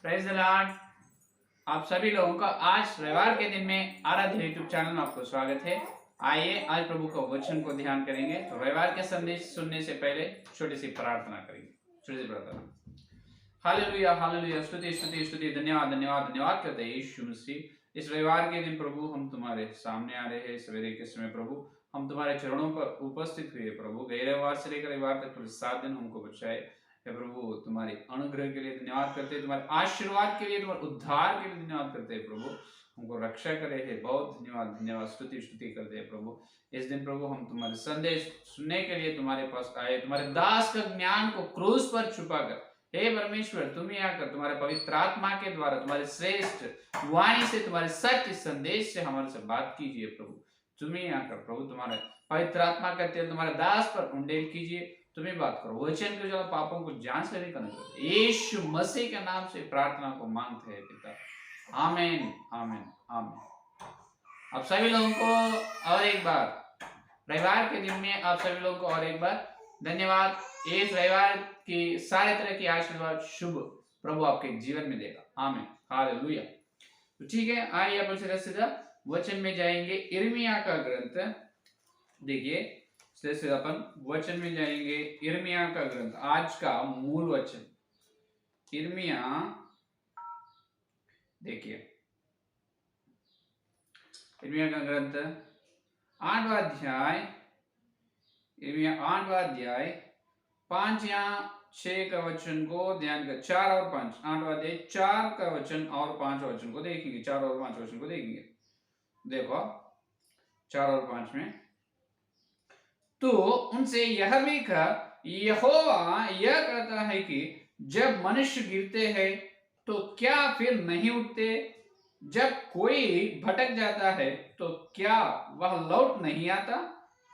Praise the Lord. आप सभी लोगों का आज रविवार के दिन में आराध्य यूट्यूब चैनल में आपको स्वागत है। आइए आज प्रभु का वचन को ध्यान करेंगे। तो रविवार के संदेश सुनने से पहले छोटी सी प्रार्थना करेंगे। छोटी सी प्रार्थना। हालेलुया हालेलुया, स्तुति स्तुति स्तुति, धन्यवाद धन्यवाद धन्यवाद करते हैं यीशु मसीह। इस रविवार के दिन प्रभु हम तुम्हारे सामने आ रहे हैं सवेरे के समय। प्रभु हम तुम्हारे चरणों पर उपस्थित हुए। प्रभु गए रविवार से लेकर रविवार तक पूरे 7 दिन हमको बचाए। हे प्रभु तुम्हारी अनुग्रह के लिए धन्यवाद करते हैं, तुम्हारे आशीर्वाद के लिए, तुम्हारे उद्धार के लिए धन्यवाद करते हैं। प्रभु हमको रक्षा करे है, बहुत धन्यवाद धन्यवाद स्तुति स्तुति करते हैं। प्रभु इस दिन प्रभु हम तुम्हारे संदेश सुनने के लिए तुम्हारे पास आए। तुम्हारे दास का ज्ञान को क्रूस पर छुपा कर, हे परमेश्वर तुम ही आकर तुम्हारे पवित्र आत्मा के द्वारा तुम्हारे श्रेष्ठ वाणी से, तुम्हारे सत्य संदेश से हमारे से बात कीजिए। प्रभु तुम ही आकर प्रभु तुम्हारे पवित्र आत्मा का तेल तुम्हारे दास पर उंडेल कीजिए। तुम्हें बात करो, वचन के जो पापों को जांच कर करने यीशु मसीह के नाम से प्रार्थना को मांगते हैं पिता, आमीन आमीन आमीन। आप सभी लोगों को और एक बार रविवार के दिन में आप सभी लोगों को और एक बार धन्यवाद। इस रविवार की सारे तरह की आशीर्वाद शुभ प्रभु आपके जीवन में देगा, आमीन हालेलुया। तो ठीक है, आइए अपन सीधा सीधा वचन में जाएंगे। यिर्मयाह का ग्रंथ देखिए, से अपन वचन में जाएंगे। यिर्मयाह का ग्रंथ, आज का मूल वचन यिर्मयाह, देखिए यिर्मयाह का ग्रंथ 8वां अध्याय, यिर्मयाह 8वां अध्याय 5 या 6 का वचन को ध्यान कर, 4 और 5, 8वां अध्याय 4 का वचन और 5 वचन को देखेंगे। 4 और 5 वचन को देखेंगे। देखो 4 और 5 में, तो उनसे यह भी कहा, यहोवा यह कहता है कि जब मनुष्य गिरते हैं तो क्या फिर नहीं उठते? जब कोई भटक जाता है तो क्या वह लौट नहीं आता?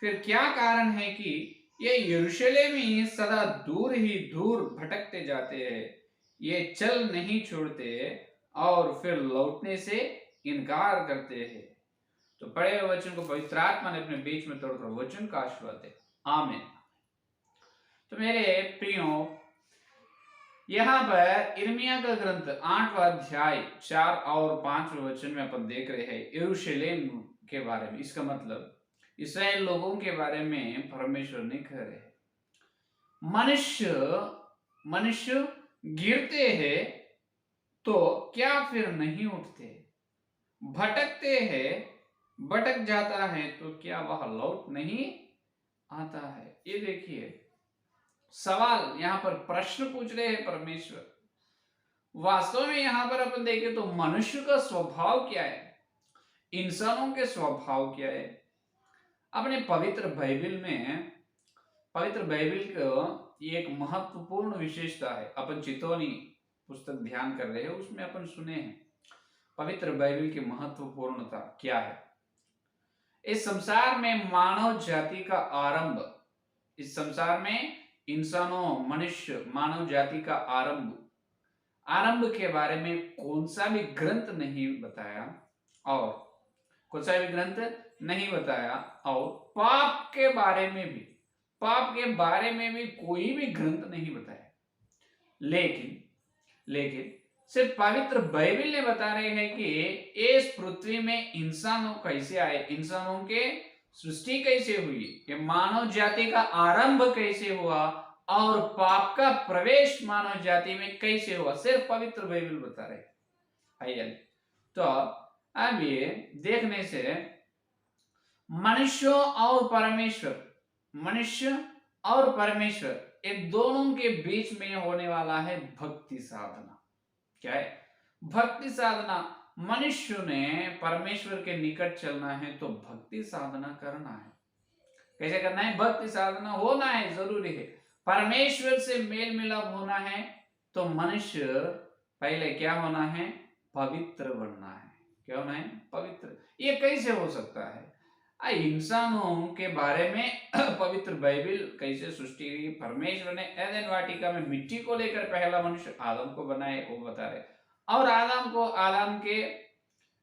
फिर क्या कारण है कि ये यरूशलेम ही सदा दूर ही दूर भटकते जाते हैं? ये चल नहीं छोड़ते और फिर लौटने से इनकार करते हैं। तो पढ़े हुए वचन को पवित्र आत्मा ने अपने बीच में तोड़कर वचन का आशीर्वाद दे, आमीन। तो मेरे प्रियो, यहाँ पर यिर्मयाह का ग्रंथ 8वां अध्याय 4 और 5 वचन में अपन देख रहे हैं यरूशलेम के बारे में। इसका मतलब इस्राएल लोगों के बारे में परमेश्वर नहीं कह रहे। मनुष्य गिरते हैं तो क्या फिर नहीं उठते? भटकते हैं, भटक जाता है तो क्या वह लौट नहीं आता है? ये देखिए सवाल, यहां पर प्रश्न पूछ रहे हैं परमेश्वर। वास्तव में यहां पर अपन देखें तो मनुष्य का स्वभाव क्या है, इंसानों के स्वभाव क्या है। अपने पवित्र बाइबल में, पवित्र बाइबल को एक महत्वपूर्ण विशेषता है। अपन चितौनी पुस्तक ध्यान कर रहे हैं, उसमें अपन सुने हैं पवित्र बाइबल की महत्वपूर्णता क्या है। इस संसार में मानव जाति का आरंभ, इस संसार में इंसानों, मनुष्य, मानव जाति का आरंभ के बारे में कौन सा भी ग्रंथ नहीं बताया, और कौन सा भी ग्रंथ नहीं बताया, और पाप के बारे में भी कोई भी ग्रंथ नहीं बताया। लेकिन सिर्फ पवित्र बाइबल ने बता रहे हैं कि इस पृथ्वी में इंसानों कैसे आए, इंसानों के सृष्टि कैसे हुई, कि मानव जाति का आरंभ कैसे हुआ, और पाप का प्रवेश मानव जाति में कैसे हुआ, सिर्फ पवित्र बाइबल बता रहे। आइए तो अब ये देखने से मनुष्य और परमेश्वर इन दोनों के बीच में होने वाला है भक्ति साधना। क्या है भक्ति साधना? मनुष्य ने परमेश्वर के निकट चलना है तो भक्ति साधना करना है। कैसे करना है? भक्ति साधना होना है, जरूरी है। परमेश्वर से मेल मिलाप होना है तो मनुष्य पहले क्या होना है? पवित्र बनना है। क्या होना है? पवित्र। ये कैसे हो सकता है? इंसानों के बारे में पवित्र बाइबल कैसे सृष्टि हुई, परमेश्वर ने एदेन वाटिका में मिट्टी को लेकर पहला मनुष्य आदम को बनाए, वो बता रहे। और आदम के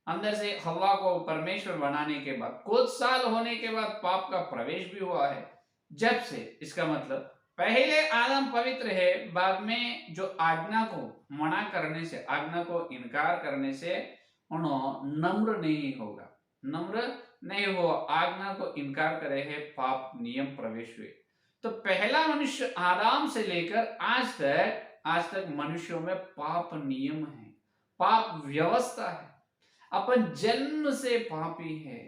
अंदर से हवा को परमेश्वर बनाने के बाद कुछ साल होने के बाद पाप का प्रवेश भी हुआ है। जब से, इसका मतलब पहले आदम पवित्र है, बाद में जो आज्ञा को मना करने से, आज्ञा को इनकार करने से उन्होंने नम्र नहीं होगा, नम्र नहीं हो, आज्ञा को इनकार करे है, पाप नियम प्रवेश हुए। तो पहला मनुष्य आदम से लेकर आज तक मनुष्यों में पाप नियम है, पाप व्यवस्था है। अपन जन्म से पापी है,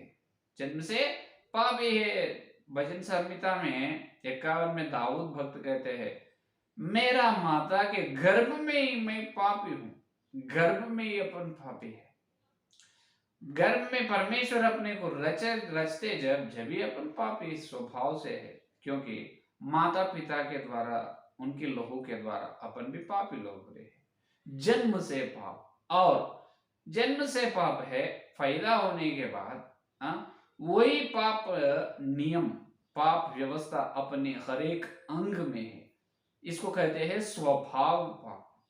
जन्म से पापी है। भजन संहिता में 51 में दाऊद भक्त कहते हैं, मेरा माता के गर्भ में ही मैं पापी हूं, गर्भ में ही अपन पापी है। गर्भ में परमेश्वर अपने को रचते जब भी अपन पापी स्वभाव से है, क्योंकि माता पिता के द्वारा, उनके लहू के द्वारा अपन भी पापी लोग हुए हैं। जन्म से पाप, और जन्म से पाप है, फायदा होने के बाद वही पाप नियम, पाप व्यवस्था अपने हर एक अंग में है। इसको कहते हैं स्वभाव पाप।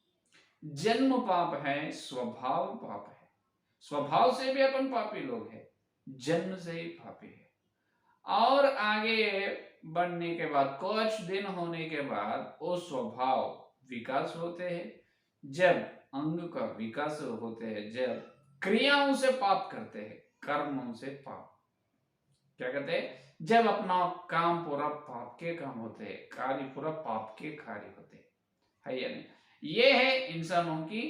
जन्म पाप है, स्वभाव पाप है। स्वभाव से भी अपन पापी लोग हैं, जन्म से ही पापी है। और आगे बढ़ने के बाद, कुछ दिन होने के बाद वो स्वभाव विकास होते हैं। जब अंग का विकास होते हैं, जब क्रियाओं से पाप करते हैं, कर्मों से पाप, क्या कहते हैं, जब अपना काम पूरा पाप के काम होते हैं, कार्य पूरा पाप के कार्य होते हैं, है या नहीं? ये है इंसानों की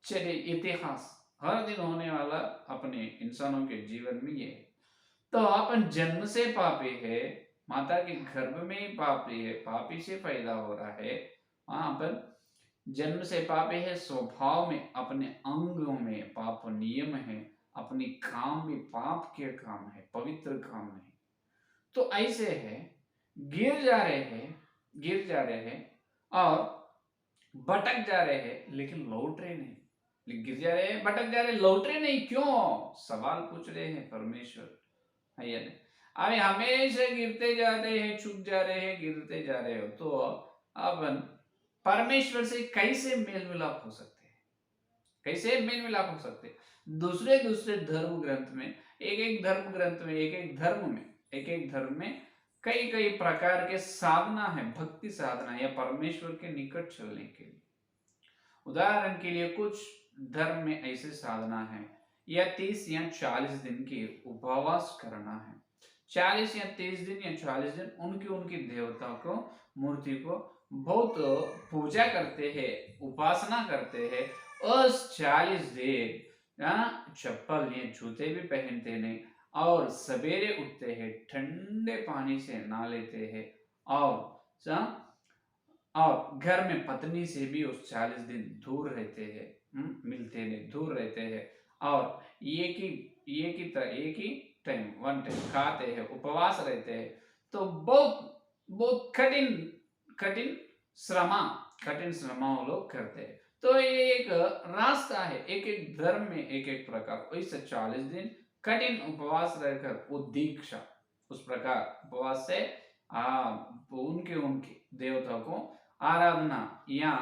इतिहास, हर दिन होने वाला अपने इंसानों के जीवन में ये है। तो अपन जन्म से पापी है, माता के गर्भ में ही पापी है, पापी से पैदा हो रहा है, वहां पर जन्म से पापी है। स्वभाव में, अपने अंगों में पाप नियम है, अपनी काम भी पाप के काम है, पवित्र काम नहीं। तो ऐसे है, गिर जा रहे हैं और भटक जा रहे हैं, लेकिन लौट रहे नहीं। गिर जा रहे हैं, भटक जा रहे हैं, लौट रहे नहीं, क्यों? सवाल पूछ रहे हैं परमेश्वर, है या नहीं? अरे हमेशा गिरते जा रहे हैं, चुप जा रहे हैं, गिरते जा रहे हो, तो अपन परमेश्वर से कैसे मेल मिलाप हो सकते हैं? कैसे मेल मिलाप हो सकते हैं? दूसरे धर्म ग्रंथ में, एक धर्म ग्रंथ में, एक धर्म में कई प्रकार के साधना है, भक्ति साधना या परमेश्वर के निकट चलने के लिए। उदाहरण के लिए कुछ धर्म में ऐसे साधना है, या 30 या 40 दिन के उपवास करना है। 40 या 30 दिन या 40 दिन उनकी देवता को, मूर्ति को बहुत पूजा करते हैं, उपासना करते हैं। उस 40 दिन चप्पल या जूते भी पहनते नहीं, और सवेरे उठते हैं, ठंडे पानी से नहा लेते हैं, और घर में पत्नी से भी उस 40 दिन दूर रहते हैं, मिलते नहीं, दूर रहते हैं, और एक ही टाइम, वन टाइम खाते हैं, उपवास रहते हैं। तो बहुत कठिन श्रम वो लोग करते हैं। तो ये एक रास्ता है, एक धर्म में एक प्रकार, वैसे 40 दिन कठिन उपवास रहकर वो दीक्षा, उस प्रकार उपवास से उनके देवता को आराधना या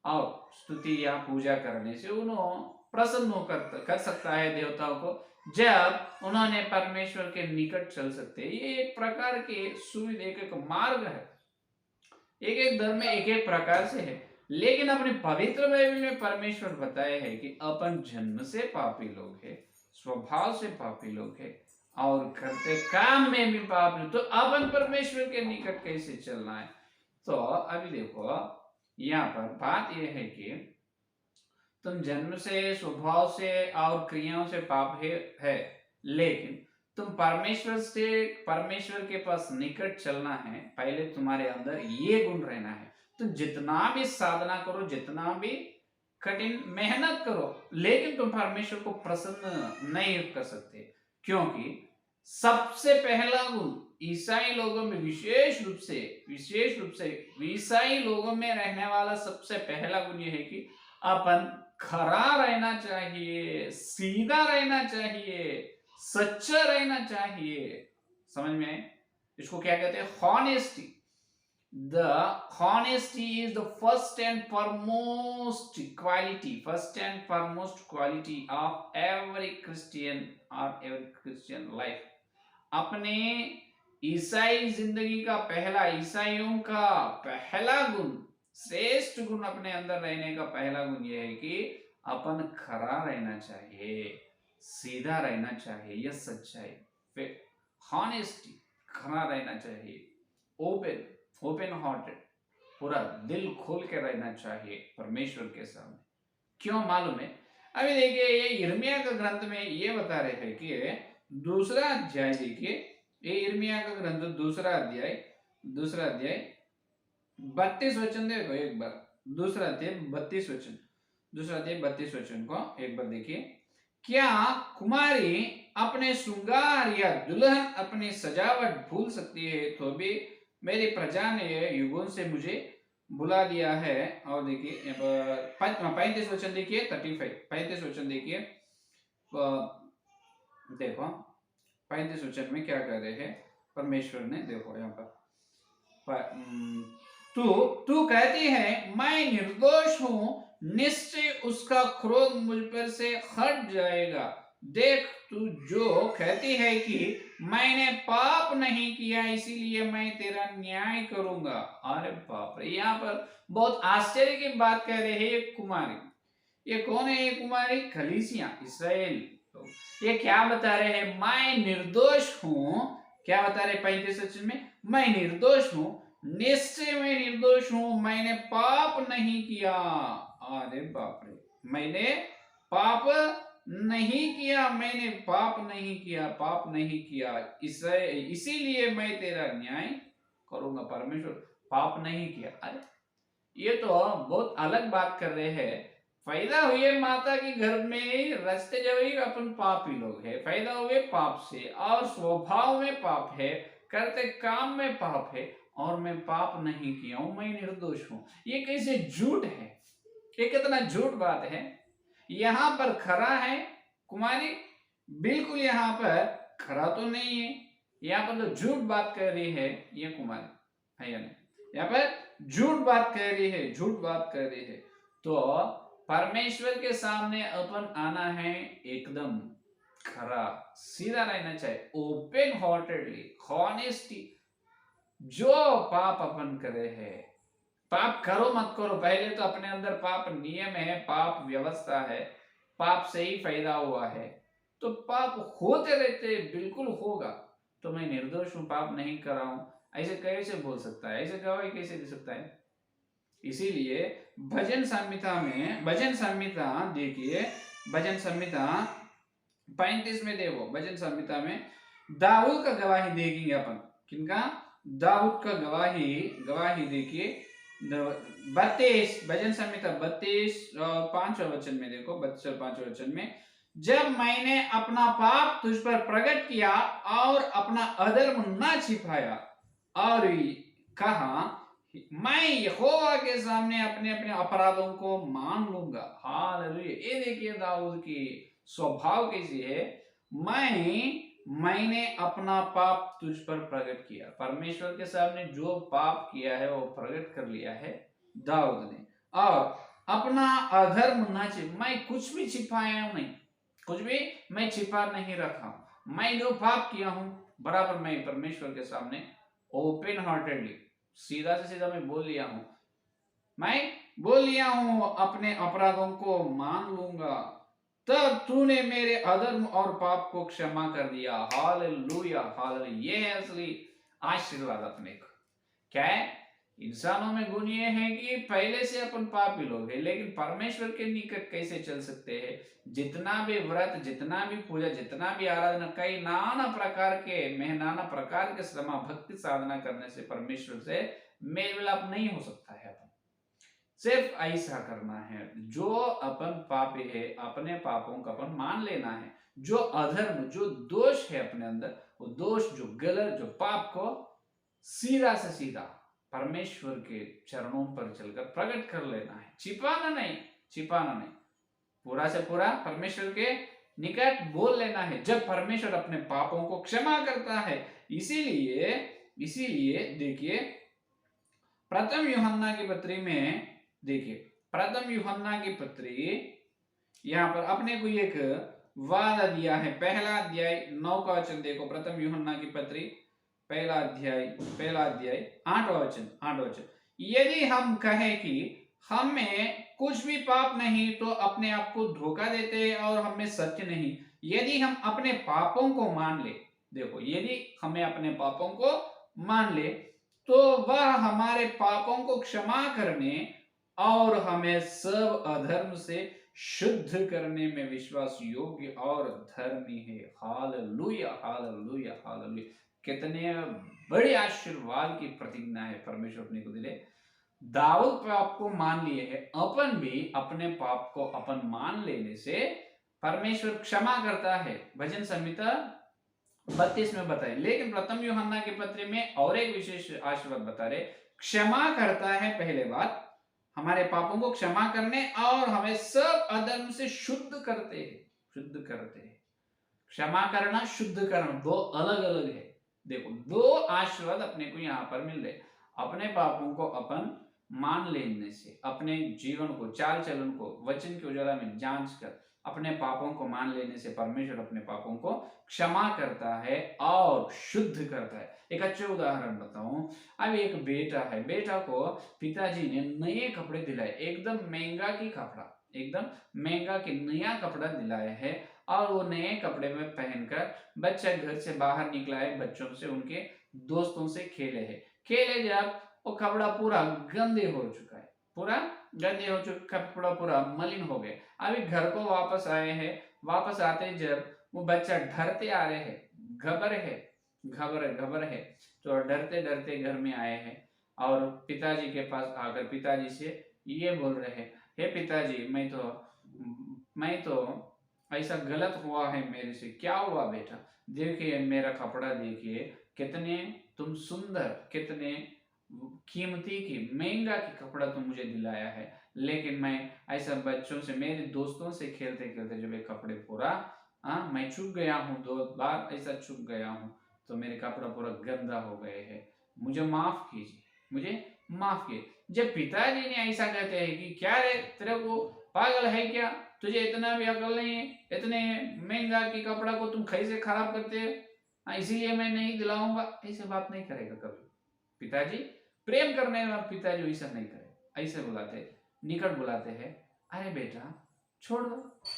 और स्तुति या पूजा करने से उन्होंने प्रसन्न कर सकता है देवताओं को, जब उन्होंने परमेश्वर के निकट चल सकते हैं। ये एक प्रकार के सुविधा, एक मार्ग है। एक धर्म में एक प्रकार से है, लेकिन अपने पवित्र बाइबल में परमेश्वर बताया है कि अपन जन्म से पापी लोग हैं, स्वभाव से पापी लोग हैं, और करते काम में भी पापी। तो अपन परमेश्वर के निकट कैसे चलना है? तो अभी देखो, यहाँ पर बात यह है कि तुम जन्म से, स्वभाव से और क्रियाओं से पाप है, लेकिन तुम परमेश्वर के पास निकट चलना है, पहले तुम्हारे अंदर ये गुण रहना है। तुम जितना भी साधना करो, जितना भी कठिन मेहनत करो, लेकिन तुम परमेश्वर को प्रसन्न नहीं कर सकते, क्योंकि सबसे पहला गुण ईसाई लोगों में, विशेष रूप से ईसाई लोगों में रहने वाला सबसे पहला गुण यह है कि अपन खरा रहना चाहिए, सीधा रहना चाहिए, सच्चा रहना चाहिए। समझ में? इसको क्या कहते हैं? Honesty. The honesty is the first and foremost quality of every Christian or every Christian life. अपने ईसाई जिंदगी का पहला, ईसाइयों का पहला गुण, श्रेष्ठ गुण अपने अंदर रहने का पहला गुण यह है कि अपन खरा रहना चाहिए, सीधा रहना चाहिए, यह सच्चाई, हॉनेस्टी, खरा रहना चाहिए, ओपन हार्टेड, पूरा दिल खोल के रहना चाहिए परमेश्वर के सामने। क्यों मालूम है? अभी देखिए ये यिर्मयाह का ग्रंथ में ये बता रहे हैं कि दूसरा अध्याय, देखिए ये यिर्मयाह का ग्रंथ दूसरा अध्याय 32 वचन देखो एक बार, दूसरा अध्याय 32 वचन, दूसरा अध्याय 32 वचन को एक बार देखिए। क्या कुमारी अपने श्रृंगार या दुल्हन अपनी सजावट भूल सकती है? तो भी मेरी प्रजा ने युगों से मुझे बुला दिया है। और देखिए 35 वचन देखिए, 35 वचन देखिए, देखो 35 वचन में क्या कह रहे हैं परमेश्वर ने, देखो यहाँ पर तू कहती है मैं निर्दोष हूं, निश्चय उसका क्रोध मुझ पर से हट जाएगा। देख तू जो कहती है कि मैंने पाप नहीं किया इसीलिए मैं तेरा न्याय करूंगा। अरे बाप रे, यहाँ पर बहुत आश्चर्य की बात कह रहे हैं ये कुमारी। ये कौन है ये कुमारी? कलीसिया, इसराइल। तो ये क्या बता रहे हैं? मैं निर्दोष हूं। क्या बता रहे 35 वचन में? मैं निर्दोष हूं, निश्चय मैं निर्दोष हूं, मैंने पाप नहीं किया। अरे बाप रे, मैंने पाप नहीं किया, मैंने पाप नहीं किया, पाप नहीं किया, इसीलिए मैं तेरा न्याय करूंगा। परमेश्वर पाप नहीं किया। अरे ये तो बहुत अलग बात कर रहे हैं। पैदा हुए माता के घर में रस्ते जब अपन पापी लोग है, पैदा हुए पाप से और स्वभाव में पाप है, करते काम में पाप है, और मैं पाप नहीं किया हूं, मैं निर्दोष हूं। ये कैसे झूठ है? ये कितना झूठ बात है। यहां पर खरा है कुमारी? बिल्कुल यहाँ पर खरा तो नहीं है। यहाँ पर तो झूठ बात कर रही है ये कुमारी, है या नहीं? यहाँ पर झूठ बात कर रही है, झूठ बात कर रही है। तो परमेश्वर के सामने अपन आना है एकदम खरा, सीधा रहना चाहिए, ओपन हार्टेडली, हॉनेस्टी। जो पाप अपन करे है, पाप करो मत करो, पहले तो अपने अंदर पाप नियम है, पाप व्यवस्था है, पाप से ही पैदा हुआ है, तो पाप होते रहते, बिल्कुल होगा। तो मैं निर्दोष हूं, पाप नहीं कर रहा हूं, ऐसे कैसे बोल सकता है? ऐसे गवाही कैसे दे सकता है? इसीलिए भजन संहिता में, भजन संहिता देखिए, भजन संहिता 35 में देखो, भजन संहिता में दाऊद का गवाही देखेंगे अपन। किनका? दाऊद का गवाही देखिए 32, भजन संहिता 32 5वां वचन में देखो, 32 और 5वां वचन में, जब मैंने अपना पाप तुझ पर प्रकट किया और अपना अधर्म न छिपाया और कहा मैं यहोवा के सामने अपने अपने अपराधों को मान लूंगा। हालेलुया। ये देखिए दाऊद की स्वभाव कैसी है। मैंने अपना पाप तुझ पर प्रकट किया, परमेश्वर के सामने जो पाप किया है वो प्रकट कर लिया है दाऊद ने। और अपना अधर्म न मैं कुछ भी छिपाया नहीं, कुछ भी मैं छिपा नहीं रखा। मैं जो पाप किया हूं बराबर मैं परमेश्वर के सामने ओपन हार्टेडली, सीधा से सीधा मैं बोल लिया हूं, मैं बोल लिया हूं, अपने अपराधों को मान लूंगा। तब तूने मेरे अधर्म और पाप को क्षमा कर दिया। Hallelujah, hallelujah. ये है असली आशीर्वाद अपने को। क्या है? इंसानों में गुण ये है कि पहले से अपन पापी लोग हैं, लेकिन परमेश्वर के निकट कैसे चल सकते हैं? जितना भी व्रत, जितना भी पूजा, जितना भी आराधना, कई नाना प्रकार के श्रम भक्ति साधना करने से परमेश्वर से मेल मिलाप नहीं हो सकता है। अपन सिर्फ ऐसा करना है, जो अपन पापी है अपने पापों का अपन मान लेना है, जो अधर्म, जो दोष है अपने अंदर, वो दोष, जो गलत, जो पाप को सीधा से सीधा परमेश्वर के चरणों पर चलकर प्रकट कर लेना है। छिपाना नहीं, पूरा से पूरा परमेश्वर के निकट बोल लेना है, जब परमेश्वर अपने पापों को क्षमा करता है। इसीलिए देखिए प्रथम यूहन्ना की पत्री में, देखिए प्रथम यूहन्ना की पत्री, यहाँ पर अपने को एक वादा दिया है। पहला अध्याय 9 का वचन देखो, प्रथम यूहन्ना की पत्री पहला अध्याय 8वां वचन। यदि हम कहें कि हमें कुछ भी पाप नहीं तो अपने आप को धोखा देते हैं और हमें सत्य नहीं। यदि हम अपने पापों को मान ले, देखो, यदि हमें अपने पापों को मान ले तो वह हमारे पापों को क्षमा करने और हमें सब अधर्म से शुद्ध करने में विश्वास योग्य और धर्मी है। Hallelujah, hallelujah, hallelujah. कितने बड़े आशीर्वाद की प्रतिज्ञा है परमेश्वर अपने को दिले। दाऊद पाप को मान लिए है, अपन भी अपने पाप को अपन मान लेने से परमेश्वर क्षमा करता है। भजन संहिता 32 में बताए। लेकिन प्रथम यूहन्ना के पत्र में और एक विशेष आशीर्वाद बता रहे, क्षमा करता है। पहले बात, हमारे पापों को क्षमा करने और हमें सब अधर्म से शुद्ध करते हैं। शुद्ध करते हैं, क्षमा करना, शुद्ध करना दो अलग अलग है। देखो, दो आशीर्वाद अपने को यहाँ पर मिल रहे। अपने पापों को अपन मान लेने से, अपने जीवन को, चाल चलन को वचन के उजाला में जांच कर अपने पापों को मान लेने से परमेश्वर अपने पापों को क्षमा करता है और शुद्ध करता है। एक अच्छे उदाहरण बताऊं। अब एक बेटा है, बेटा को पिताजी ने नए कपड़े दिलाए, एकदम महंगा की कपड़ा, एकदम महंगा की नया कपड़ा दिलाया है और वो नए कपड़े में पहनकर बच्चा घर से बाहर निकला है, बच्चों से, उनके दोस्तों से खेले है। खेले जब वो कपड़ा पूरा गंदे हो चुका है, पूरा गंदे हो चुका, कपड़ा पूरा मलिन हो गए। अभी घर को वापस आए हैं, वापस आते जब वो बच्चा डरते आ रहे हैं, घबर है, तो डरते डरते घर में आए हैं और पिताजी के पास आकर पिताजी से ये बोल रहे हैं, हे पिताजी, मैं तो ऐसा गलत हुआ है मेरे से। क्या हुआ बेटा? देखिए मेरा कपड़ा, देखिए कितने तुम सुंदर, कितने कीमती की, महंगा की कपड़ा तुम मुझे दिलाया है, लेकिन मैं ऐसा बच्चों से, मेरे दोस्तों से खेलते खेलते जब ये कपड़े पूरा मैं चुप गया हूँ, 2 बार ऐसा चुप गया हूँ, तो मेरे कपड़ा पूरा गंदा हो गए हैं, मुझे माफ कीजिए, मुझे माफ कीजिए। जब पिताजी ने ऐसा कहते हैं कि क्या रे, तेरे को पागल है क्या, तुझे इतना भी अकल नहीं है, इतने महंगा की कपड़ा को तुम कैसे खराब करते हो, इसीलिए मैं नहीं दिलाऊंगा, ऐसे बात नहीं करेगा कभी पिताजी। प्रेम करने वाला पिताजी ऐसा नहीं करे, ऐसे बुलाते, निकट बुलाते हैं, अरे बेटा छोड़ दो,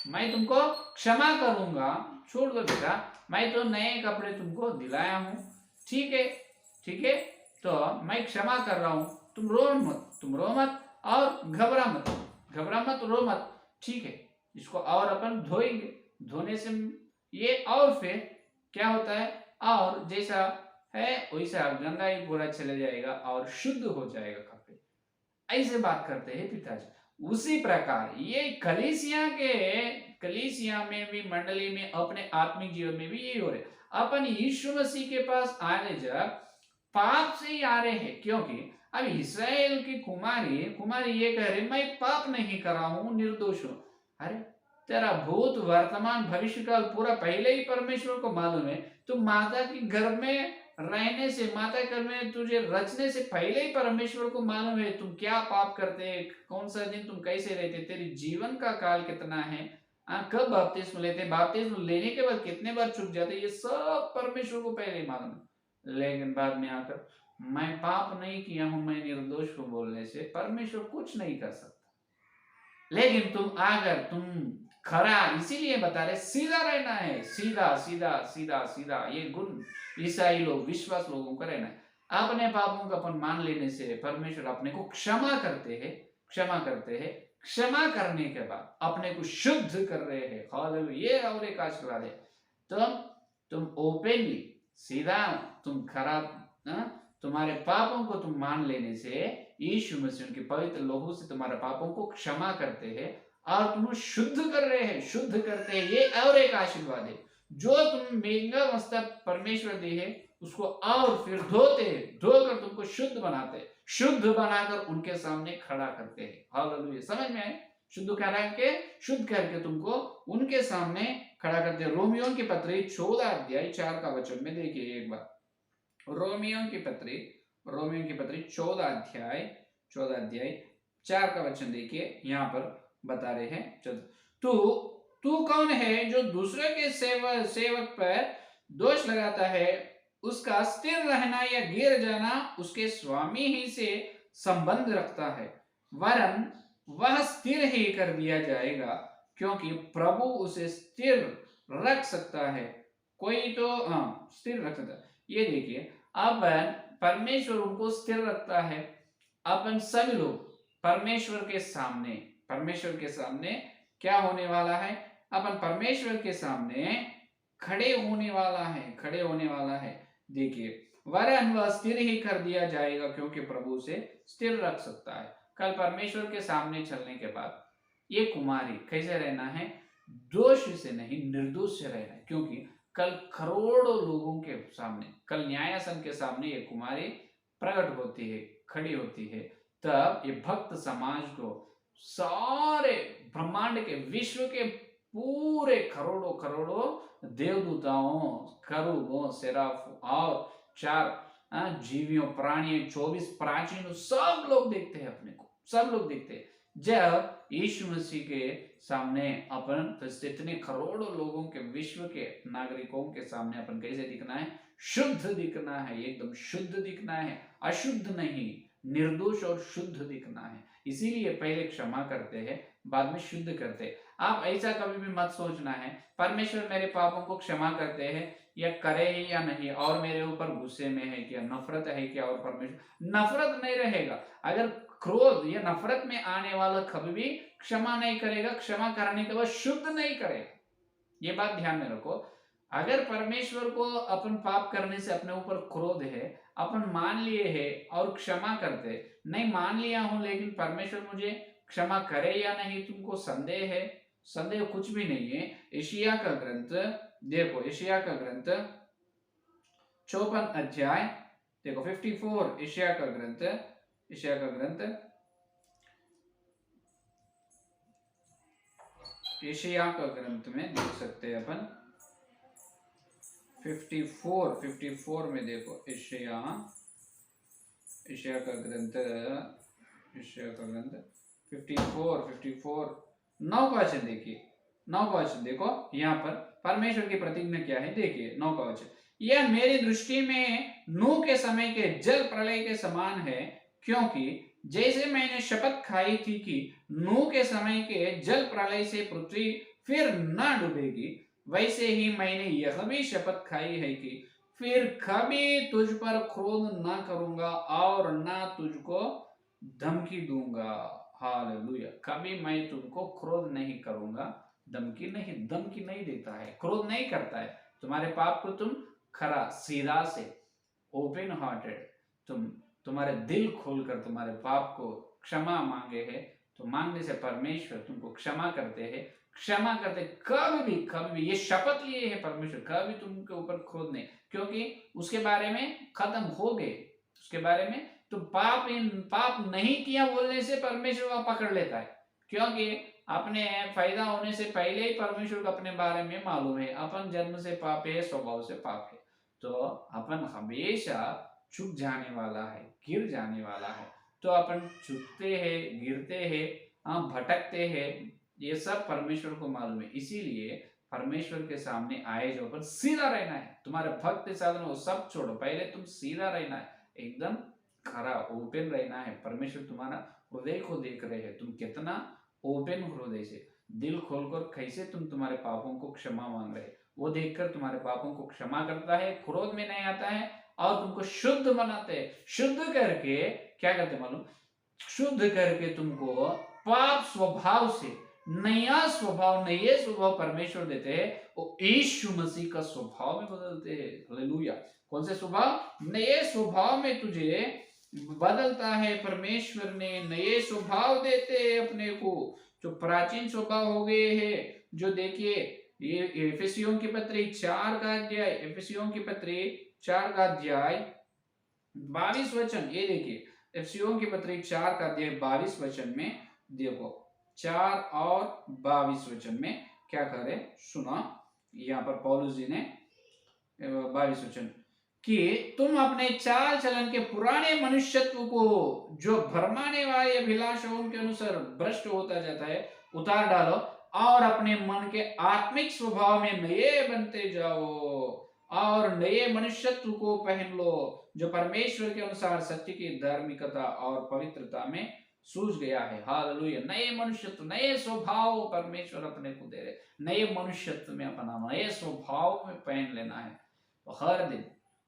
मैं तुमको क्षमा करूंगा, छोड़ दो बेटा, मैं तो नए कपड़े तुमको दिलाया हूँ, ठीक है, ठीक है, तो मैं क्षमा कर रहा हूँ, तुम रो मत और घबरा मत, रो मत, ठीक है। इसको और अपन धोएंगे, धोने से ये और फिर क्या होता है, और जैसा है वैसा गंदा ही पूरा चले जाएगा और शुद्ध हो जाएगा कपड़े। ऐसे बात करते हैं पिताजी। उसी प्रकार ये कलीसिया में भी, मंडली में, अपने आत्मिक जीवन में भी यही हो रहे। अपन यीशु मसीह के पास आ रहे, जब पाप से ही आ रहे हैं, क्योंकि अब इस्राएल की कुमारी ये कह रहे, मैं पाप नहीं कर रहा हूं, निर्दोष हूं। अरे तेरा भूत, वर्तमान, भविष्य काल पूरा पहले ही परमेश्वर को मालूम है। तुम माता की गर्भ में रहने से, माता के गर्भ में तुझे रचने से पहले ही परमेश्वर को मालूम है तुम क्या पाप करते, कौन सा दिन तुम कैसे रहते, तेरे जीवन का काल कितना है, कब बपतिस्मा लेते, बपतिस्मा लेने के बाद कितने बार चुक जाते, ये सब परमेश्वर को पहले ही मालूम है। लेकिन बाद में आकर मैं पाप नहीं किया हूं, मैं निर्दोष हूं बोलने से परमेश्वर कुछ नहीं कर सकता। लेकिन तुम खरा, इसीलिए बता रहे सीधा रहना है, सीधा सीधा सीधा सीधा, ये गुण ईसाई लोग, विश्वास लोगों का रहना है। अपने पापों का अपन मान लेने से परमेश्वर अपने को क्षमा करते हैं, क्षमा करने के बाद अपने को शुद्ध कर रहे हैं। हालेलुया, ये और एक आशीर्वाद है। तुम ओपनली, सीधा, तुम खरा, तुम्हारे पापों को तुम मान लेने से यीशु मसीह उनके पवित्र लोहू से तुम्हारे पापों को क्षमा करते हैं और तुम्हें शुद्ध कर रहे हैं, शुद्ध करते हैं। ये और एक आशीर्वाद है, जो तुम महंगा मस्तक परमेश्वर दी है उसको और फिर धोकर तुमको शुद्ध बनाते, शुद्ध बनाकर उनके सामने खड़ा करते हैं। हालेलुया, समझ में आए? शुद्ध करके तुमको उनके सामने खड़ा करते हैं। रोमियों की पत्री 14 अध्याय 4 का वचन में देखिए एक बार। रोमियों की पत्री 14 अध्याय 4 का वचन देखिए, यहाँ पर बता रहे हैं, तू कौन है जो दूसरे के सेवक पर दोष लगाता है, उसका स्थिर रहना या गिर जाना उसके स्वामी ही से संबंध रखता है, वरन वह स्थिर ही कर दिया जाएगा, क्योंकि प्रभु उसे स्थिर रख सकता है। कोई तो स्थिर रख सकता है। ये देखिए, अब परमेश्वर उनको स्थिर रखता है। अपन सभी लोग परमेश्वर के सामने क्या होने वाला है? अपन परमेश्वर के सामने खड़े होने वाला है। देखिए, वरन वह स्थिर ही कर दिया जाएगा, क्योंकि प्रभु उसे स्थिर रख सकता है। कल परमेश्वर के सामने चलने के बाद ये कुमारी कैसे रहना है? दोष से नहीं, निर्दोष से रहना है, क्योंकि कल करोड़ों लोगों के सामने, कल न्यायासन के सामने ये कुमारी प्रकट होती है, खड़ी होती है। तब ये भक्त समाज को, सारे ब्रह्मांड के, विश्व के पूरे करोड़ों करोड़ों देवदूताओं, करूबों, सेराफ और 4 जीवियों, प्राणियों, 24 प्राचीनों, सब लोग देखते हैं अपने को, सब लोग देखते हैं। जब यीशु मसीह के सामने अपन इतने करोड़ों लोगों के, विश्व के नागरिकों के सामने अपन कैसे दिखना है? शुद्ध दिखना है, एकदम शुद्ध दिखना है, अशुद्ध नहीं, निर्दोष और शुद्ध दिखना है। इसीलिए पहले क्षमा करते हैं, बाद में शुद्ध करते हैं। आप ऐसा कभी भी मत सोचना है परमेश्वर मेरे पापों को क्षमा करते हैं या करे या नहीं, और मेरे ऊपर गुस्से में है क्या, नफरत है क्या, और परमेश्वर नफरत नहीं रहेगा। अगर क्रोध या नफरत में आने वाला कभी भी क्षमा नहीं करेगा, क्षमा करने के बाद शुद्ध नहीं करेगा। ये बात ध्यान में रखो। अगर परमेश्वर को अपन पाप करने से अपने ऊपर क्रोध है, अपन मान लिए है और क्षमा करते, नहीं मान लिया हूं लेकिन परमेश्वर मुझे क्षमा करे या नहीं, तुमको संदेह है, संदेह कुछ भी नहीं है। यशायाह का ग्रंथ देखो, यशायाह का ग्रंथ 54 अध्याय देखो 54, यशायाह का ग्रंथ, यशायाह का ग्रंथ, यशायाह का ग्रंथ में देख सकते हैं अपन 54 में देखो, यशायाह का ग्रंथ, यशायाह का ग्रंथ 54 9 का वचन देखिए, 9 का वचन देखो। यहाँ पर परमेश्वर की प्रतिज्ञा क्या है, देखिए 9 का वचन, यह मेरी दृष्टि में नूह के समय के जल प्रलय के समान है, क्योंकि जैसे मैंने शपथ खाई थी कि नूह के समय के जल प्रलय से पृथ्वी फिर न डूबेगी, वैसे ही मैंने यह भी शपथ खाई है कि फिर कभी तुझ पर क्रोध न करूंगा और न तुझको धमकी दूंगा। हालेलुया। कभी मैं तुमको क्रोध नहीं करूंगा, धमकी नहीं देता है, क्रोध नहीं करता है। तुम्हारे पाप को तुम खरा सीधा से, ओपन हार्टेड, तुम्हारे दिल खोलकर तुम्हारे पाप को क्षमा मांगे है, तो मांगने से परमेश्वर तुमको क्षमा करते हैं। क्षमा करते कभी भी ये शपथ लिए है परमेश्वर, कभी तुमके ऊपर क्रोध नहीं, क्योंकि उसके बारे में खत्म हो गए, उसके बारे में तो पाप नहीं किया बोलने से परमेश्वर वह पकड़ लेता है, क्योंकि अपने फायदा होने से पहले ही परमेश्वर को अपने बारे में मालूम है, अपन जन्म से पाप है, स्वभाव से पाप है, तो अपन हमेशा चूक जाने वाला है, गिर जाने वाला है। तो अपन चूकते हैं, गिरते हैं, भटकते हैं, ये सब परमेश्वर को मालूम है। इसीलिए परमेश्वर के सामने आए जो अपन सीधा रहना है, तुम्हारे भक्त साधन वो सब छोड़ो, पहले तुम सीधा रहना है, एकदम खरा ओपन रहना है। परमेश्वर तुम्हारा हृदय को देख रहे हैं, तुम कितना ओपन हृदय से, दिल खोलकर कैसे तुम तुम्हारे पापों को क्षमा मांग रहे, वो देखकर तुम्हारे पापों को क्षमा करता है, क्रोध में नहीं आता है और तुमको शुद्ध बनाते हैं। शुद्ध करके क्या करते मालूम? शुद्ध करके तुमको पाप स्वभाव से नया स्वभाव परमेश्वर देते हैं, वो यीशु मसीह का स्वभाव में बदलते हैं। हालेलुया। कौन से स्वभाव? नए स्वभाव में तुझे बदलता है परमेश्वर ने, नए स्वभाव देते हैं अपने को, जो प्राचीन स्वभाव हो गए हैं। जो देखिए ये एफेसियों की पत्री 4 का अध्याय, एफेसियों की पत्री 4 का अध्याय 22 वचन, ये देखिए एफेसियों की पत्री 4 का अध्याय 22 वचन में देखो, 4 और 22 वचन में क्या करे सुना। यहाँ पर पौलुस जी ने 22 वचन कि तुम अपने चाल चलन के पुराने मनुष्यत्व को जो भरमाने वाले अभिलाषाओं के अनुसार भ्रष्ट होता जाता है उतार डालो, और अपने मन के आत्मिक स्वभाव में नए बनते जाओ। और नए मनुष्यत्व को पहन लो, जो परमेश्वर के अनुसार सत्य की धार्मिकता और पवित्रता में सूझ गया है। हालेलुया। नए मनुष्यत्व, नए स्वभाव परमेश्वर अपने को दे रहे, नए मनुष्यत्व में अपना, नए स्वभाव में पहन लेना है। तो हर दिन,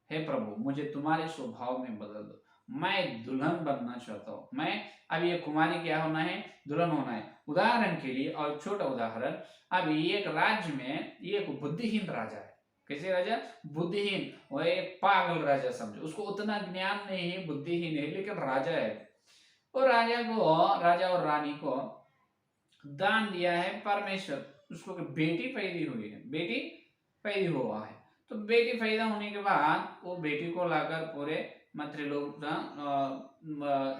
हे प्रभु मुझे तुम्हारे स्वभाव में बदल दो, मैं दुल्हन बनना चाहता हूँ। मैं अब ये कुमारी क्या होना है, दुल्हन होना है। उदाहरण के लिए, और छोटा उदाहरण, अब एक राज्य में एक बुद्धिहीन राजा है। कैसे राजा? बुद्धिहीन, वो एक पागल राजा समझो, उसको उतना ज्ञान नहीं है, बुद्धिहीन है, लेकिन राजा है। और राजा और रानी को दान दिया है परमेश्वर, उसको बेटी पैदा हुई है, बेटी पैदा हुआ है। तो बेटी पैदा होने के बाद वो बेटी को लाकर पूरे मंत्री लोग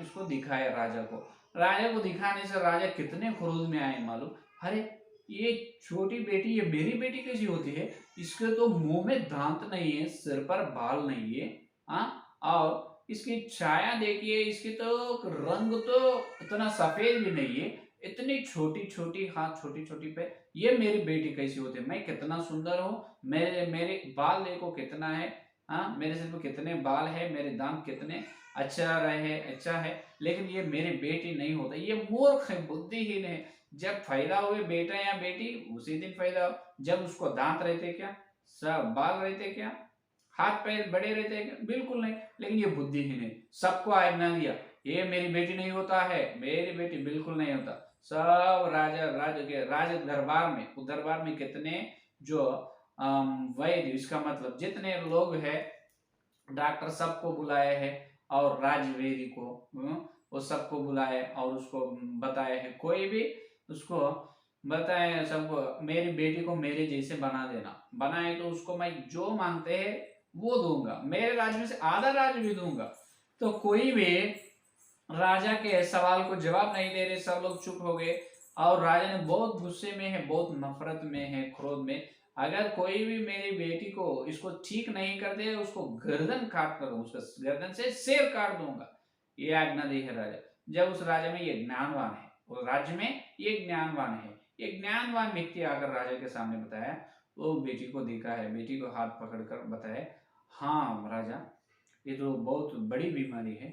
इसको दिखाया राजा को। राजा को दिखाने से राजा कितने क्रोध में आए मालूम। अरे ये छोटी बेटी, ये मेरी बेटी कैसी होती है? इसके तो मुंह में दांत नहीं है, सिर पर बाल नहीं है, और इसकी छाया देखिए, इसकी तो रंग तो इतना सफेद भी नहीं है, इतनी छोटी छोटी हाथ, छोटी छोटी पे, ये मेरी बेटी कैसी होती है? मैं कितना सुंदर हूँ, मेरे मेरे बाल देखो कितना है, मेरे सिर पे कितने बाल है, मेरे दांत कितने अच्छा है, लेकिन ये मेरी बेटी नहीं होता। ये मूर्ख है, बुद्धिहीन है। जब पैदा हुए बेटा या बेटी उसी दिन पैदा हो, जब उसको दांत रहते क्या, सब बाल रहते क्या, हाथ पैर बड़े रहते हैं क्या? बिल्कुल नहीं। लेकिन ये बुद्धिहीन है, सबको आज्ञा दिया, ये मेरी बेटी नहीं होता है, मेरी बेटी बिल्कुल नहीं होता। सब राज दरबार में, उस दरबार में कितने जो वैद्य, इसका मतलब जितने लोग हैं, डॉक्टर, सबको बुलाए हैं, और राजवेदी को वो सबको बुलाए और उसको बताया है, कोई भी उसको बताए सबको, मेरी बेटी को मेरे जैसे बना देना, बनाए तो उसको मैं जो मांगते हैं वो दूंगा, मेरे राज्य में से आधा राज्य भी दूंगा। तो कोई भी राजा के सवाल को जवाब नहीं दे रहे, सब लोग चुप हो गए। और राजा ने बहुत गुस्से में है, बहुत नफरत में है, क्रोध में, अगर कोई भी मेरी बेटी को इसको ठीक नहीं कर दे, उसको गर्दन काट कर, उसका गर्दन से सिर काट दूंगा, ये आज्ञा दी है राजा। जब उस राजा में ये ज्ञानवान है, उस राज्य में ये ज्ञानवान है, ये ज्ञानवान व्यक्ति आकर राजा के सामने बताया, वो बेटी को देखा है, बेटी को हाथ पकड़कर बताया, हाँ राजा, ये तो बहुत बड़ी बीमारी है,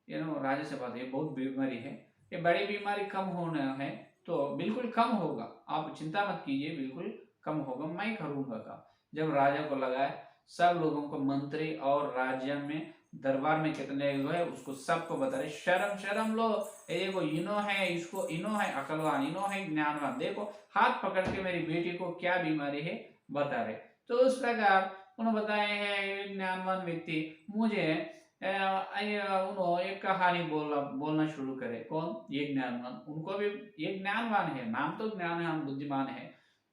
राजा से बात, ये बहुत बीमारी है, ये बड़ी बीमारी कम होना है तो बिल्कुल कम होगा, आप चिंता मत कीजिए, बिल्कुल कम होगा, मैं करूंगा काम। जब राजा को लगा, सब लोगों को, मंत्री और राज्य में, दरबार में कितने लोग है, उसको सबको बता रहे, शर्म शर्म लो, देखो इनो है, इसको इनो है अकलवान, इनो है ज्ञानवान, देखो हाथ पकड़ के मेरी बेटी को क्या बीमारी है बता रहे। तो उस प्रकार उन्होंने बताए हैं, ज्ञानवान व्यक्ति मुझे उन्होंने एक कहानी बोलना शुरू करे। कौन? ये ज्ञानवान, उनको भी ये ज्ञानवान है, नाम तो ज्ञान है, हम बुद्धिमान है।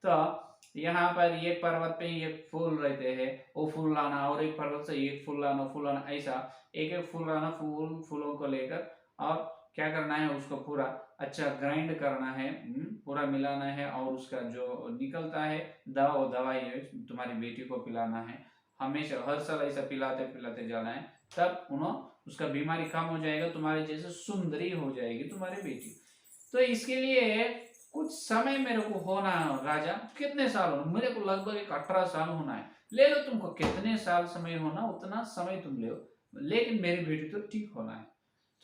तो यहाँ पर एक पर्वत पे एक फूल रहते हैं, वो फूल लाना, और एक पर्वत से एक फूल लाना, ऐसा एक एक फूल लाना, फूलों को लेकर, और क्या करना है, उसको पूरा अच्छा ग्राइंड करना है, पूरा मिलाना है, और उसका जो निकलता है दवा, वो दवाई है, तुम्हारी बेटी को पिलाना है, हमेशा हर साल ऐसा पिलाते पिलाते जाना है, तब उसका बीमारी कम हो जाएगा, तुम्हारे जैसे सुंदरी हो जाएगी तुम्हारी बेटी। तो इसके लिए कुछ समय मेरे को होना है राजा। कितने साल होना? मेरे को लगभग एक 18 साल होना है। ले लो, तुमको कितने साल समय होना उतना समय तुम ले लो, लेकिन मेरी बेटी तो ठीक होना है।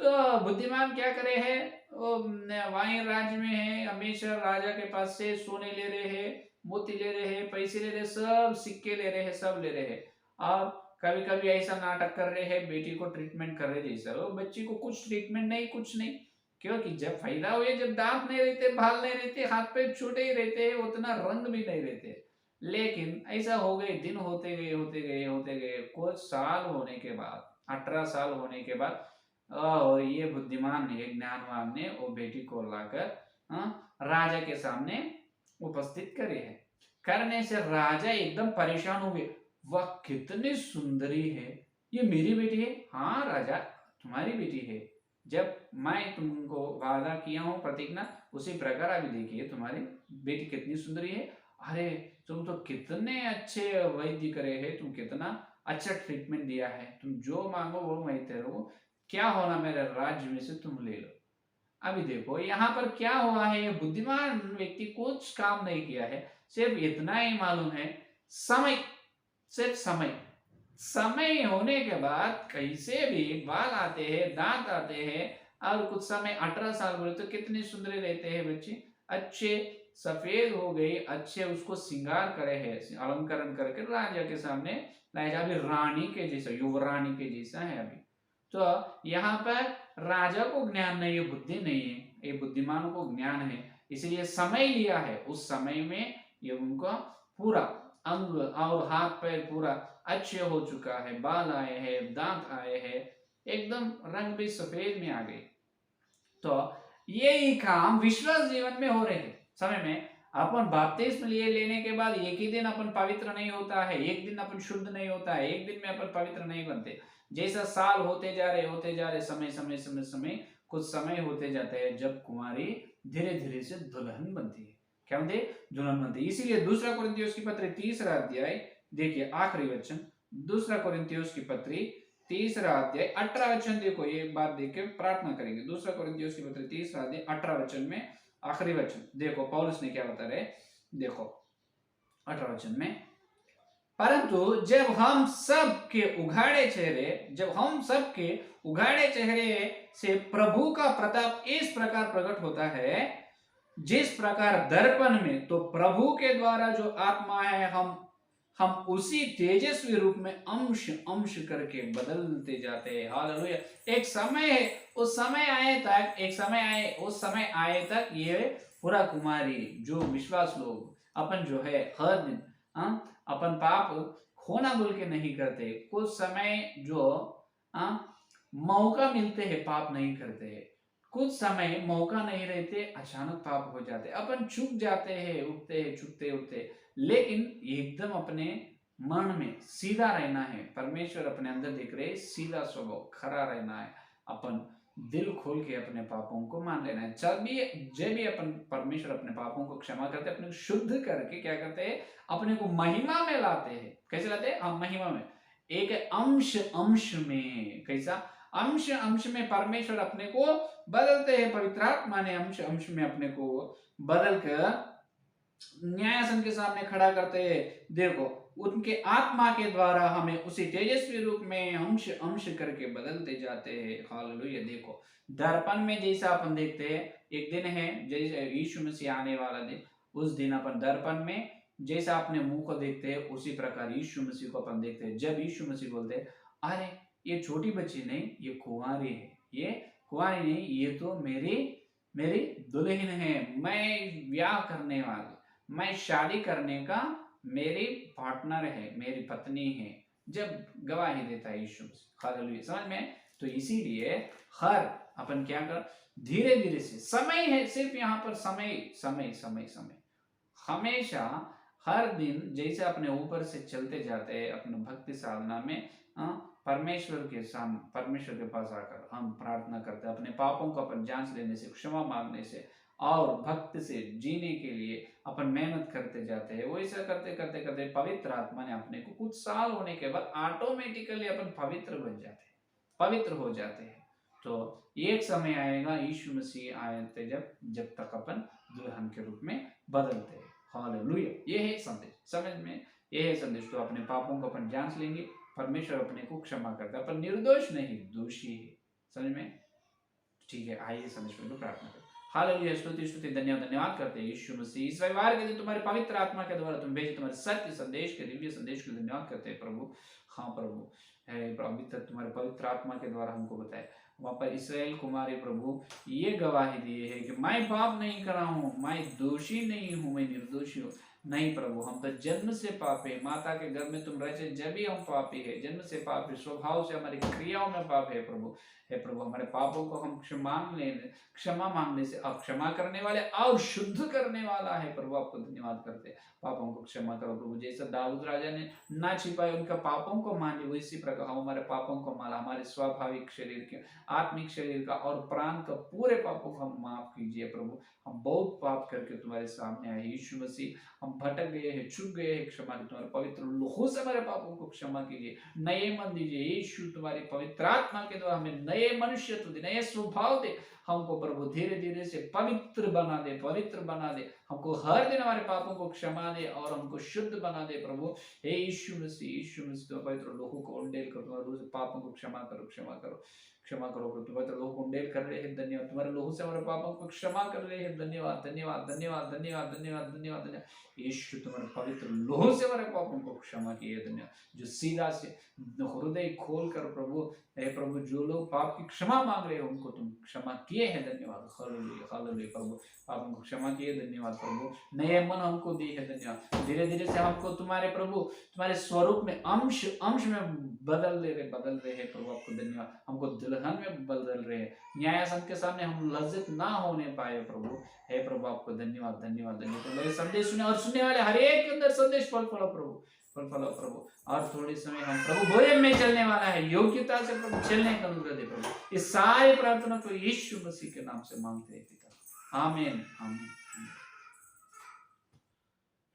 तो बुद्धिमान क्या करे है, वहीं राज्य में है, हमेशा राजा के पास से सोने ले रहे हैं, मोती ले रहे हैं, पैसे ले रहे हैं, सब सिक्के ले रहे हैं, सब ले रहे हैं। और कभी कभी ऐसा नाटक कर रहे हैं, बेटी को ट्रीटमेंट कर रहे जैसा, वो बच्ची को कुछ ट्रीटमेंट नहीं, कुछ नहीं, क्योंकि जब फायदा हुए, जब दांत नहीं रहते, बाल नहीं रहते, हाथ पैर छोटे ही रहते हैं, उतना रंग भी नहीं रहते। लेकिन ऐसा हो गए, दिन होते गए होते गए होते गए, कुछ साल होने के बाद, 18 साल होने के बाद, और ये बुद्धिमान ने, ज्ञानवान ने वो बेटी को लाकर राजा के सामने उपस्थित करे है। करने से राजा एकदम परेशान हो गए, वह कितनी सुंदरी है, ये मेरी बेटी है? हाँ राजा, तुम्हारी बेटी है, जब मैं तुमको वादा किया हूँ प्रतिज्ञा, उसी प्रकार अभी देखिए तुम्हारी बेटी कितनी सुंदरी है। अरे तुम तो कितने अच्छे वैद्य करे है, तुम कितना अच्छा ट्रीटमेंट दिया है, तुम जो मांगो वो मैं तेरे, क्या होना मेरे राज्य में से तुम ले लो। अभी देखो यहाँ पर क्या हुआ है, ये बुद्धिमान व्यक्ति कुछ काम नहीं किया है, सिर्फ इतना ही मालूम है, समय सिर्फ समय, समय होने के बाद कैसे भी बाल आते हैं, दांत आते हैं, और कुछ समय 18 साल बोले तो कितने सुंदर रहते हैं बच्चे, अच्छे सफेद हो गए, अच्छे उसको श्रृंगार करे है, अलंकरण करके राजा के सामने लाया जाए, अभी रानी के जैसा, युवरानी के जैसा है अभी। तो यहाँ पर राजा को ज्ञान नहीं है, बुद्धि नहीं है, ये बुद्धिमानों को ज्ञान है, इसलिए समय लिया है। उस समय में ये उनका पूरा अंग और हाथ पैर पूरा अच्छे हो चुका है, बाल आए हैं, दांत आए हैं, एकदम रंग भी सफेद में आ गई। तो यही काम विश्वास जीवन में हो रहे थे समय में। अपन बपतिस्मा लिए लेने के बाद एक ही दिन अपन पवित्र नहीं होता है, एक दिन अपन शुद्ध नहीं होता है, एक दिन में अपन पवित्र नहीं बनते। जैसा साल होते जा रहे समय समय समय समय कुछ समय होते जाते हैं जब कुमारी धीरे धीरे से दुल्हन बनती है। क्या बनती है? दुल्हन बनती है। इसीलिए दूसरा कोरिन्थियोस की पत्री 3रा अध्याय देखिए आखिरी वचन, दूसरा कोरिन्थियोस की पत्री 3रा अध्याय 18 वचन देखो, ये बात देख के प्रार्थना करेंगे। दूसरा कोरिन्थियोस की पत्री 3रा अध्याय 18 वचन में आखिरी वचन देखो पौलुस ने क्या बता रहे, देखो 18 वचन में, परंतु जब हम सब के उघाड़े चेहरे से प्रभु का प्रताप इस प्रकार प्रकट होता है जिस प्रकार दर्पण में, तो प्रभु के द्वारा जो आत्मा है हम उसी तेजस्वी रूप में अंश अंश करके बदलते जाते हैं। हालेलुया। एक समय है, उस समय आए तक ये पूरा कुमारी जो विश्वास लोग अपन जो है हर दिन अपन पाप खोना बोल के नहीं करते, कुछ समय जो मौका मिलते हैं पाप नहीं करते हैं, कुछ समय मौका नहीं रहते अचानक पाप हो जाते, अपन चुक जाते हैं, उठते हैं चुकते उठते, लेकिन एकदम अपने मन में सीधा रहना है। परमेश्वर अपने अंदर देख रहे, सीधा स्वभाव खरा रहना है, अपन दिल खोल के अपने पापों को मान लेना है। जब भी अपन परमेश्वर अपने पापों को क्षमा करते, अपने को शुद्ध करके क्या करते हैं, अपने को महिमा में लाते हैं। कैसे लाते हैं? हम महिमा में, एक अंश अंश में, कैसा अंश अंश में परमेश्वर अपने को बदलते हैं। पवित्र आत्मा ने अंश अंश में अपने को बदल कर न्यायासन के सामने खड़ा करते हैं। देखो उनके आत्मा के द्वारा हमें उसी तेजस्वी रूप में अंश अंश करके बदलते जाते हैं। हालेलुया। देखो दर्पण में जैसा अपन देखते हैं, एक दिन है जैसे यीशु मसीह आने वाला दिन, उस दिन अपन दर्पण में जैसा अपने मुंह को देखते हैं उसी प्रकार यीशु मसीह को अपन देखते हैं। जब यीशु मसीह बोलते हैं, अरे ये छोटी बच्ची नहीं, ये कुंवारी है, ये कुंवारी नहीं, ये तो मेरी दुल्हन है, मैं ब्याह करने वाली, मैं शादी करने का मेरी पार्टनर है, मेरी पत्नी है, जब गवाही देता है यीशु मसीह। हालेलुया। समझ में? तो इसीलिए हर अपन क्या कर, धीरे धीरे से, समय है सिर्फ यहाँ पर, समय समय समय समय हमेशा हर दिन जैसे अपने ऊपर से चलते जाते हैं अपने भक्ति साधना में, परमेश्वर के पास आकर हम प्रार्थना करते हैं, अपने पापों को अपन जांच लेने से, क्षमा मांगने से और भक्त से जीने के लिए अपन मेहनत करते जाते हैं। वो ऐसा करते करते करते पवित्र आत्मा ने अपने को कुछ साल होने के बाद ऑटोमेटिकली अपन पवित्र बन जाते हैं, पवित्र हो जाते हैं। तो एक समय आएगा यीशु मसीह आए जब तक अपन दुल्हन के रूप में बदलते हैं। हालेलुया। ये है संदेश, समझ में? ये है संदेश। तो अपने पापों को अपन जांच लेंगे, परमेश्वर अपने को क्षमा करता है, पर निर्दोष नहीं, दोषी है। समझ में? ठीक है, आइए संदेश को प्रार्थना करें। हालेलुया। स्तुति धन्यवाद करते हैं यीशु मसीह, इस रविवार के दिन तुम्हारे पवित्र आत्मा के द्वारा तुम भेजे तुम्हारे सत्य संदेश के, दिव्य संदेश के धन्यवाद करते हैं प्रभु। हाँ प्रभु, है अभी तक तुम्हारे पवित्र आत्मा के द्वारा हमको बताया, वहां पर इस्राएल कुमारी प्रभु ये गवाही दिए है कि मैं पाप नहीं करा हूँ, मैं दोषी नहीं हूँ, मैं निर्दोषी हूँ। नहीं प्रभु, हम तो जन्म से पापी है, माता के गर्भ में तुम रचे जब भी हम पापी है, जन्म से पापी, स्वभाव से हमारी क्रियाओं में पाप है प्रभु। हे प्रभु, हमारे पापों को हम क्षमा मांगने से आप क्षमा करने वाले और शुद्ध करने वाला है प्रभु। आपको धन्यवाद करते हैं। पापों को क्षमा करो प्रभु, जैसा दाऊद राजा ने ना छिपाए उनका पापों को मान लिया, इसी प्रकार हम हमारे पापों को माला, हमारे स्वाभाविक शरीर के, आत्मिक शरीर का और प्राण का पूरे पापों को हम माफ कीजिए प्रभु। हम बहुत पाप करके तुम्हारे सामने आए यीशु मसीह, हम भटक गए हैं, चूक गए हैं, क्षमा कीजिए। तुम्हारे पवित्र लहू से हमारे पापों को क्षमा कीजिए, नए मन दीजिए यीशु। तुम्हारी पवित्र आत्मा के द्वारा हमें नए मनुष्यत्व दे, नए स्वभाव दे, हमको प्रभु धीरे धीरे से पवित्र बना दे, पवित्र बना दे। हमको हर दिन हमारे पापों को क्षमा दे और हमको शुद्ध बना दे प्रभु। हे यीशु मसीह, यीशु मसीह पवित्र लोगों को उंडेल करो, तुम्हारे रूह से पापों को क्षमा करो, क्षमा करो, क्षमा करो। पवित्र लोगों को उंडेल कर रहे हैं, धन्यवाद। तुम्हारे लोगों से हमारे पापों को क्षमा कर रहे हैं, धन्यवाद, धन्यवाद, धन्यवाद, धन्यवाद, धन्यवाद, धन्यवाद, धन्यवाद। यीशु तुम्हारे पवित्र लोगों से हमारे पापों को क्षमा किए, धन्यवाद। जो सीधा से हृदय खोल कर प्रभु, हे प्रभु, जो लोग पाप की क्षमा मांग रहे हैं उनको तुम क्षमा किए हैं, धन्यवाद। हालेलुया, हालेलुया प्रभु, पापों को क्षमा किए, धन्यवाद प्रभु। नए मन हमको दिए है, धन्यवाद। धीरे धीरे से हमको तुम्हारे प्रभु, तुम्हारे स्वरूप में अंश अंश में बदल रहे हैं प्रभु, आपको धन्यवाद। हमको दुल्हन में बदल रहे हैं, न्यायासन के सामने हम लज्जित ना होने पाए प्रभु। हे प्रभु, आपको धन्यवाद, धन्यवाद, धन्यवाद। मेरे संदेश सुने और सुनने वाले हर एक के अंदर संदेश फल फलो प्रभु, फल फलो प्रभु। और थोड़े समय हम प्रभु भोजन में चलने वाला है, योग्यता से प्रभु चलने का अनुग्रह दे प्रभु। इस सारी प्रार्थना को यीशु मसीह के नाम से मांगते हैं पिता, आमीन, आमीन।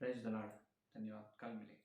प्रेज द लॉर्ड, धन्यवाद। कल मिलेंगे।